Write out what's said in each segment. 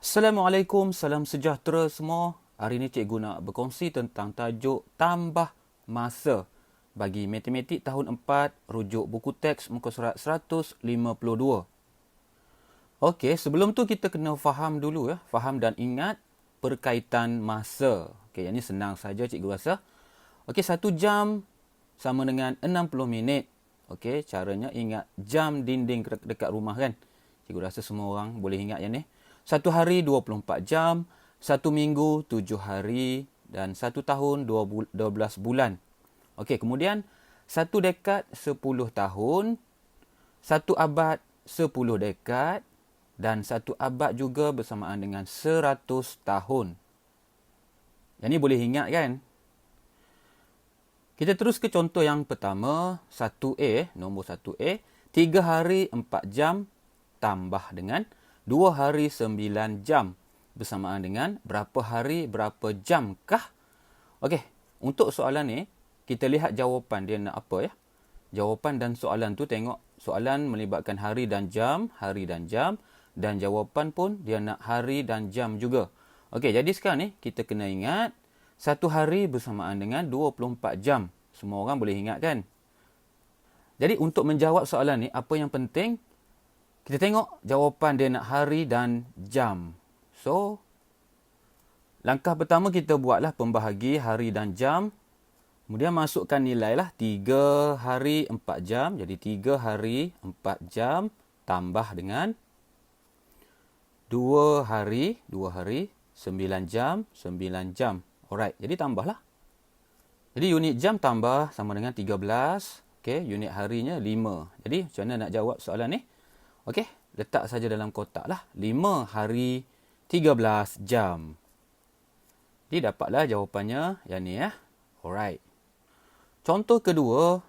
Assalamualaikum, salam sejahtera semua. Hari ini cikgu nak berkongsi tentang tajuk tambah masa bagi matematik tahun 4, rujuk buku teks muka surat 152. Okey, sebelum tu kita kena faham dulu ya, faham dan ingat perkaitan masa. Okey, yang ni senang saja cikgu rasa. Okey, 1 jam sama dengan 60 minit. Okey, caranya ingat jam dinding dekat rumah kan. Cikgu rasa semua orang boleh ingat yang ni. 1 hari 24 jam, 1 minggu 7 hari dan 1 tahun 12 bulan. Okey, kemudian 1 dekad 10 tahun, 1 abad 10 dekad dan 1 abad juga bersamaan dengan 100 tahun. Yang ni boleh ingat kan? Kita terus ke contoh yang pertama, 1A, nombor 1A, 3 hari 4 jam tambah dengan 2 hari 9 jam bersamaan dengan berapa hari berapa jam kah? Okey, untuk soalan ni kita lihat jawapan dia nak apa ya. Jawapan dan soalan tu tengok soalan melibatkan hari dan jam dan jawapan pun dia nak hari dan jam juga. Okey, jadi sekarang ni kita kena ingat 1 hari bersamaan dengan 24 jam. Semua orang boleh ingat kan? Jadi untuk menjawab soalan ni apa yang penting? Kita tengok jawapan dia nak hari dan jam. So, langkah pertama kita buatlah pembahagi hari dan jam. Kemudian masukkan nilai lah 3 hari 4 jam. Jadi 3 hari 4 jam tambah dengan 2 hari 9 jam. Alright, jadi tambahlah. Jadi unit jam tambah sama dengan 13. Okey, unit harinya 5. Jadi macam mana nak jawab soalan ni? Okey, letak saja dalam kotak lah. 5 hari 13 jam. Jadi dapatlah jawapannya yang ni ya. Alright. Contoh kedua,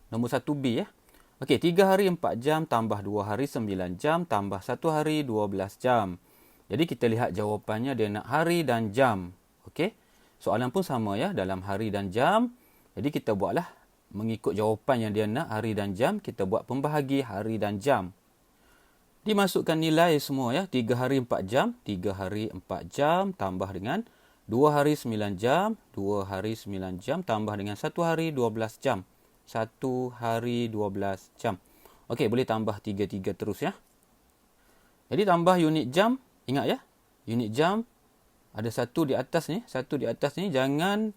nombor 1B ya. Okey, 3 hari 4 jam tambah 2 hari 9 jam tambah 1 hari 12 jam. Jadi kita lihat jawapannya dia nak hari dan jam. Okey, soalan pun sama ya, dalam hari dan jam. Jadi kita buatlah mengikut jawapan yang dia nak hari dan jam, kita buat pembahagi hari dan jam. Dimasukkan nilai semua ya. 3 hari 4 jam. 3 hari 4 jam tambah dengan 2 hari 9 jam. 2 hari 9 jam tambah dengan 1 hari 12 jam. 1 hari 12 jam. Okey, boleh tambah 3 terus ya. Jadi tambah unit jam. Ingat ya. Unit jam ada satu di atas ni. Satu di atas ni jangan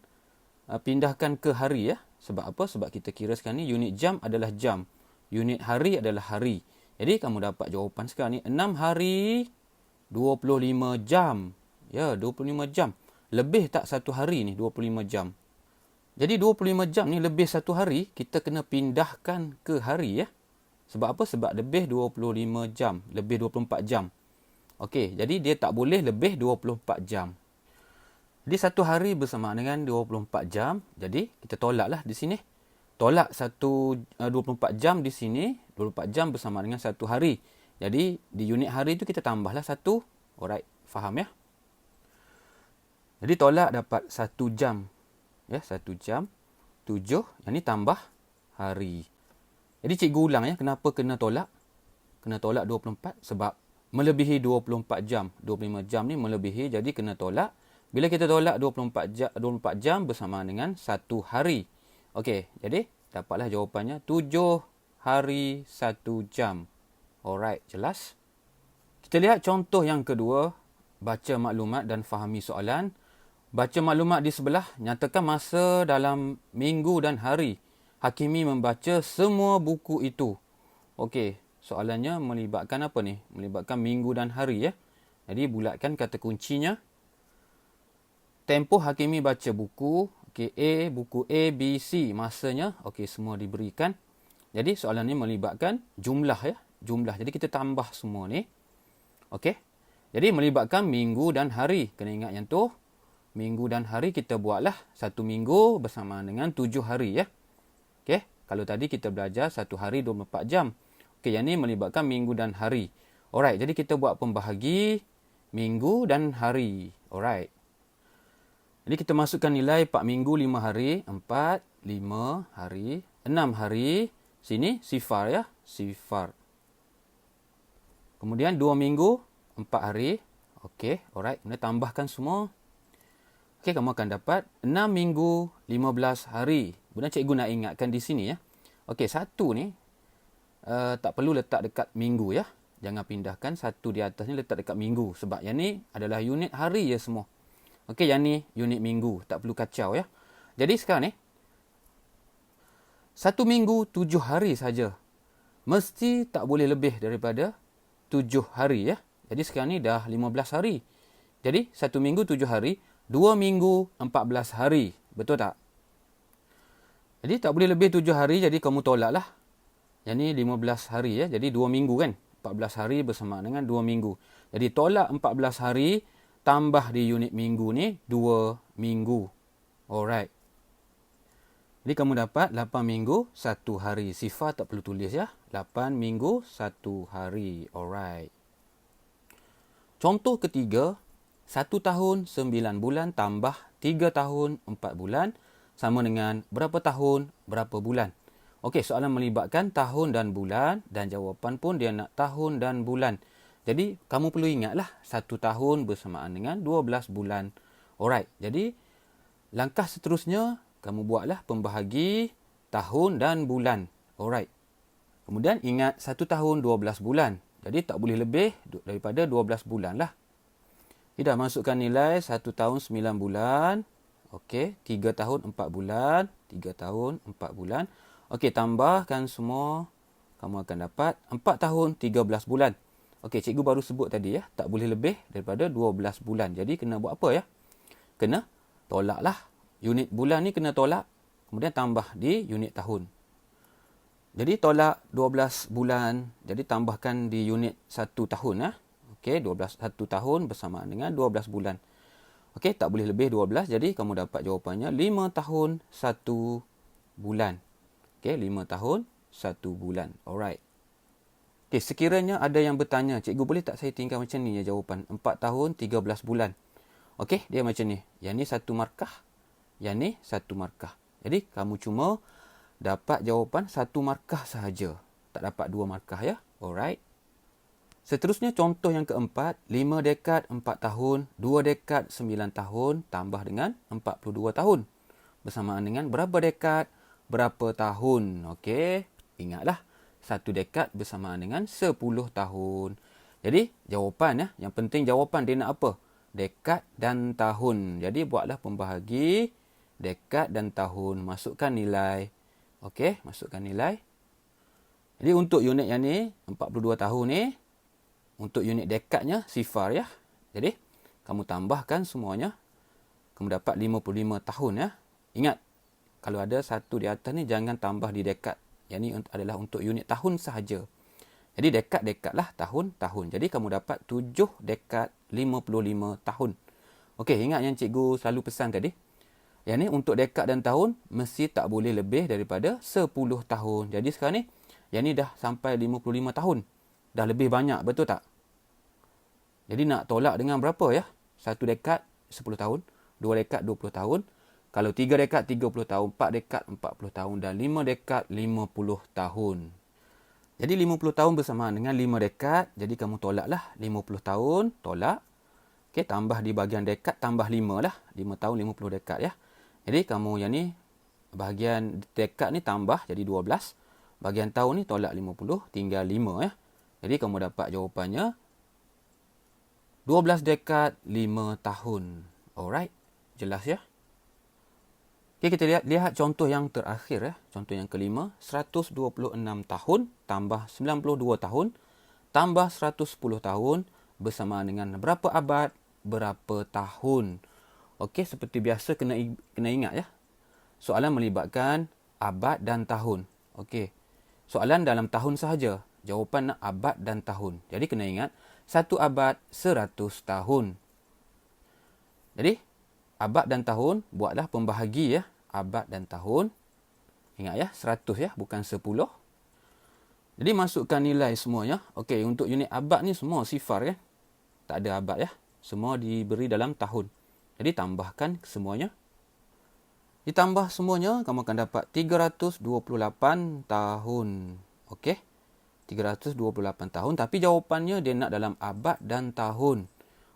pindahkan ke hari ya. Sebab apa? Sebab kita kira sekarang ni unit jam adalah jam. Unit hari adalah hari. Jadi kamu dapat jawapan sekarang ni 6 hari 25 jam. Ya, 25 jam. Lebih tak satu hari ni 25 jam. Jadi 25 jam ni lebih satu hari, kita kena pindahkan ke hari ya. Sebab apa? Sebab lebih 25 jam, lebih 24 jam. Okey, jadi dia tak boleh lebih 24 jam. Jadi satu hari bersamaan dengan 24 jam. Jadi kita tolaklah di sini. Tolak 24 jam di sini. 24 jam bersama dengan 1 hari. Jadi di unit hari tu kita tambahlah 1. Alright, faham ya? Jadi tolak dapat 1 jam. Ya, 1 jam. 7. Yang ni tambah hari. Jadi cikgu ulang ya, kenapa kena tolak? Kena tolak 24 sebab melebihi 24 jam. 25 jam ni melebihi, jadi kena tolak. Bila kita tolak 24 jam bersama dengan 1 hari. Okey, jadi dapatlah jawapannya 7 hari 1 jam. Alright, jelas? Kita lihat contoh yang kedua. Baca maklumat dan fahami soalan. Baca maklumat di sebelah. Nyatakan masa dalam minggu dan hari. Hakimi membaca semua buku itu. Okey, soalannya melibatkan apa ni? Melibatkan minggu dan hari ya. Jadi bulatkan kata kuncinya. Tempoh Hakimi baca buku. Okey, buku A, B, C. Masanya, okey, semua diberikan. Jadi, soalan ni melibatkan jumlah ya. Jumlah. Jadi, kita tambah semua ni. Okey. Jadi, melibatkan minggu dan hari. Kena ingat yang tu. Minggu dan hari kita buatlah 1 minggu bersama dengan 7 hari ya. Okey. Kalau tadi kita belajar 1 hari 24 jam. Okey, yang ni melibatkan minggu dan hari. Alright, jadi kita buat pembahagi minggu dan hari. Alright. Jadi kita masukkan nilai 4 minggu 5 hari. 4, 5 hari, 6 hari. Sini sifar ya. Sifar. Kemudian 2 minggu 4 hari. Okey, alright. Kemudian tambahkan semua. Okey, kamu akan dapat 6 minggu 15 hari. Kemudian cikgu nak ingatkan di sini ya. Okey, satu ni tak perlu letak dekat minggu ya. Jangan pindahkan satu di atas ni letak dekat minggu. Sebab yang ni adalah unit hari ya semua. Okey, yang ni unit minggu. Tak perlu kacau ya. Jadi sekarang ni, 1 minggu 7 hari saja. Mesti tak boleh lebih daripada 7 hari ya. Jadi sekarang ni dah 15 hari. Jadi 1 minggu 7 hari, 2 minggu 14 hari. Betul tak? Jadi tak boleh lebih 7 hari, jadi kamu tolak lah. Yang ni 15 hari ya. Jadi 2 minggu kan. 14 hari bersama dengan 2 minggu. Jadi tolak 14 hari, tambah di unit minggu ni 2 minggu. Alright. Jadi kamu dapat 8 minggu 1 hari. Sifar tak perlu tulis ya. 8 minggu 1 hari. Alright. Contoh ketiga, 1 tahun 9 bulan tambah 3 tahun 4 bulan sama dengan berapa tahun berapa bulan. Okey, soalan melibatkan tahun dan bulan dan jawapan pun dia nak tahun dan bulan. Jadi kamu perlu ingatlah 1 tahun bersamaan dengan 12 bulan. Alright. Jadi langkah seterusnya kamu buatlah pembahagi tahun dan bulan. Alright. Kemudian ingat 1 tahun 12 bulan. Jadi tak boleh lebih daripada 12 bulan lah. Kita masukkan nilai 1 tahun 9 bulan. Okey, 3 tahun 4 bulan. 3 tahun 4 bulan. Okey, tambahkan semua. Kamu akan dapat 4 tahun 13 bulan. Okey, cikgu baru sebut tadi ya. Tak boleh lebih daripada 12 bulan. Jadi kena buat apa ya? Kena tolak lah. Unit bulan ni kena tolak. Kemudian tambah di unit tahun. Jadi tolak 12 bulan. Jadi tambahkan di unit 1 tahun. Ya. Okey, 1 tahun bersamaan dengan 12 bulan. Okey, tak boleh lebih 12. Jadi kamu dapat jawapannya 5 tahun 1 bulan. Okey, 5 tahun 1 bulan. Alright. Okey, sekiranya ada yang bertanya, cikgu boleh tak saya tinggal macam ni ya jawapan? 4 tahun 13 bulan. Okey, dia macam ni. Yang ni 1 markah. Yang ni 1 markah. Jadi kamu cuma dapat jawapan 1 markah sahaja. Tak dapat 2 markah ya. Alright. Seterusnya contoh yang keempat. 5 dekad 4 tahun. 2 dekad 9 tahun. Tambah dengan 42 tahun. Bersamaan dengan berapa dekad? Berapa tahun? Okey. Ingatlah. 1 dekad bersamaan dengan 10 tahun. Jadi jawapan ya. Yang penting jawapan dia nak apa? Dekad dan tahun. Jadi buatlah pembahagi dekad dan tahun. Masukkan nilai. Okey, masukkan nilai. Jadi untuk unit yang ni, 42 tahun ni, untuk unit dekadnya, sifar ya. Jadi, kamu tambahkan semuanya. Kamu dapat 55 tahun ya. Ingat, kalau ada satu di atas ni, jangan tambah di dekad. Yang ni adalah untuk unit tahun sahaja. Jadi, dekad-dekad lah, tahun-tahun. Jadi, kamu dapat 7 dekad 55 tahun. Okey, ingat yang cikgu selalu pesan tadi. Yang ni untuk dekad dan tahun mesti tak boleh lebih daripada 10 tahun. Jadi sekarang ni, yang ni dah sampai 55 tahun. Dah lebih banyak, betul tak? Jadi nak tolak dengan berapa ya? 1 dekad 10 tahun, 2 dekad 20 tahun. Kalau 3 dekad 30 tahun, 4 dekad 40 tahun dan 5 dekad 50 tahun. Jadi 50 tahun bersamaan dengan 5 dekad. Jadi kamu tolaklah 50 tahun, tolak. Okey, tambah di bahagian dekad, tambah 5 lah. 5 tahun 50 dekad ya. Jadi kamu yang ni, bahagian dekad ni tambah jadi 12. Bahagian tahun ni tolak 50, tinggal 5 ya. Jadi kamu dapat jawapannya 12 dekad 5 tahun. Alright, jelas ya. Okay, kita lihat contoh yang terakhir ya. Contoh yang kelima, 126 tahun tambah 92 tahun tambah 110 tahun bersamaan dengan berapa abad, berapa tahun. Okey, seperti biasa kena ingat ya. Soalan melibatkan abad dan tahun. Okey. Soalan dalam tahun sahaja. Jawapan nak abad dan tahun. Jadi kena ingat 1 abad 100 tahun. Jadi abad dan tahun buatlah pembahagi ya. Abad dan tahun. Ingat ya, 100 ya, bukan 10. Jadi masukkan nilai semuanya. Okey, untuk unit abad ni semua sifar kan. Tak ada abad ya. Semua diberi dalam tahun. Jadi tambahkan semuanya. Ditambah semuanya, kamu akan dapat 328 tahun. Okey. 328 tahun. Tapi jawapannya dia nak dalam abad dan tahun.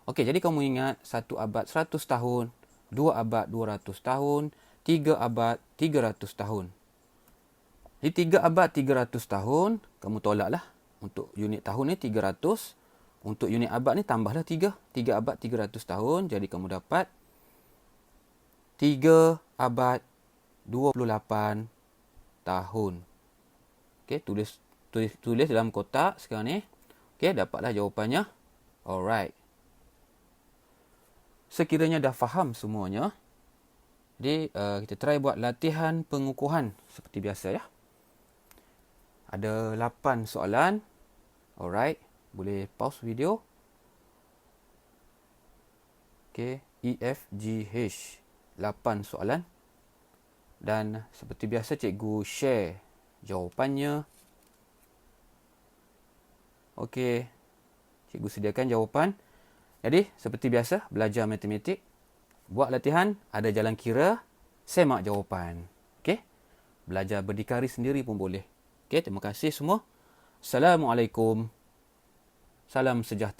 Okey, jadi kamu ingat 1 abad 100 tahun, 2 abad 200 tahun, 3 abad 300 tahun. Di 3 abad 300 tahun, kamu tolaklah. Untuk unit tahun ni 300. Untuk unit abad ni tambahlah 3. 3 abad 300 tahun. Jadi kamu dapat 3 abad 28 tahun. Okey, tulis dalam kotak sekarang ni. Okey, dapatlah jawapannya. Alright. Sekiranya dah faham semuanya, jadi kita try buat latihan pengukuhan seperti biasa ya. Ada 8 soalan. Alright, boleh pause video. Okey, E, F, G, H. 8 soalan. Dan seperti biasa cikgu share jawapannya. Okey, cikgu sediakan jawapan. Jadi, seperti biasa, belajar matematik. Buat latihan, ada jalan kira, semak jawapan. Okey? Belajar berdikari sendiri pun boleh. Okey, terima kasih semua. Assalamualaikum. Salam sejahtera.